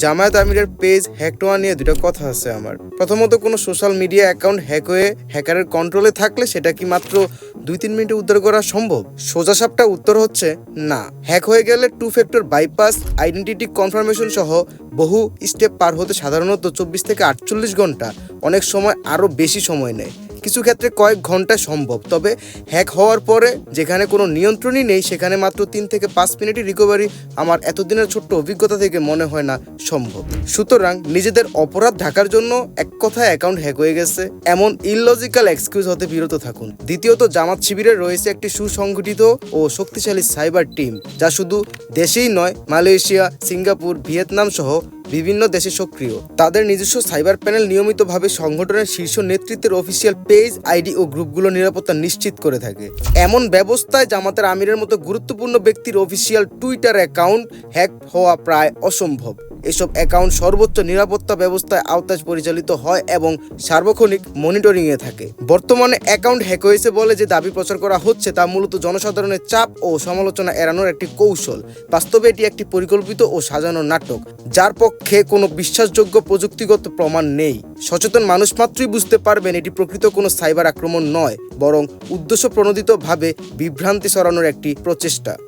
জামায়াত আমিরের page hack হওয়া নিয়ে দুটো কথা আছে আমার। প্রথমত, কোনো সোশ্যাল মিডিয়া অ্যাকাউন্ট হ্যাক হয়ে হ্যাকারের কন্ট্রোলে থাকলে সেটা কি মাত্র 2-3 মিনিটে উদ্ধার করা সম্ভব? সোজাসাপটা উত্তর হচ্ছে না। হ্যাক হয়ে গেলে 2 ফ্যাক্টর বাইপাস, আইডেন্টিটি কনফার্মেশন সহ বহু স্টেপ পার হতে সাধারণত 24 থেকে 48 ঘন্টা, অনেক সময় আরও বেশি সময় নেয়। কিছু ক্ষেত্রে কয়েক ঘন্টা সম্ভব, তবে হ্যাক হওয়ার পরে যেখানে কোনো নিয়ন্ত্রণই নেই সেখানে মাত্র 3 থেকে 5 মিনিটই রিকভারি আমার এতদিনের ছোট্ট অভিজ্ঞতা থেকে মনে হয় না সম্ভব। সুতরাং নিজেদের অপরাধ ঢাকার জন্য এক কথায় অ্যাকাউন্ট হ্যাক হয়ে গেছে এমন ইললজিক্যাল এক্সকিউজ হতে বিরত থাকুন। দ্বিতীয়ত, জামাত শিবিরে রয়েছে একটি সুসংগঠিত ও শক্তিশালী সাইবার টিম, যা শুধু দেশেই নয়, মালয়েশিয়া, সিঙ্গাপুর, ভিয়েতনাম সহ বিভিন্ন দেশে সক্রিয়। তাদের নিজস্ব সাইবার প্যানেল নিয়মিতভাবে সংগঠনের শীর্ষ নেতৃত্বের অফিসিয়াল পেজ, আইডি ও গ্রুপগুলোর নিরাপত্তা নিশ্চিত করে থাকে। এমন ব্যবস্থায় জামাতের আমিরের মতো গুরুত্বপূর্ণ ব্যক্তির অফিসিয়াল টুইটার অ্যাকাউন্ট হ্যাক হওয়া প্রায় অসম্ভব। এসব অ্যাকাউন্ট সর্বোচ্চ নিরাপত্তা ব্যবস্থায় আওতায় পরিচালিত হয় এবং সার্বক্ষণিক মনিটরিংয়ে থাকে। বর্তমানে অ্যাকাউন্ট হ্যাক হয়েছে বলে যে দাবি প্রচার করা হচ্ছে তা মূলত জনসাধারণের চাপ ও সমালোচনা এড়ানোর একটি কৌশল। বাস্তবে এটি একটি পরিকল্পিত ও সাজানো নাটক, যার পক্ষে কোনো বিশ্বাসযোগ্য প্রযুক্তিগত প্রমাণ নেই। সচেতন মানুষ মাত্রই বুঝতে পারবেন এটি প্রকৃত কোনো সাইবার আক্রমণ নয়, বরং উদ্দেশ্যপ্রণোদিতভাবে বিভ্রান্তি ছড়ানোর একটি প্রচেষ্টা।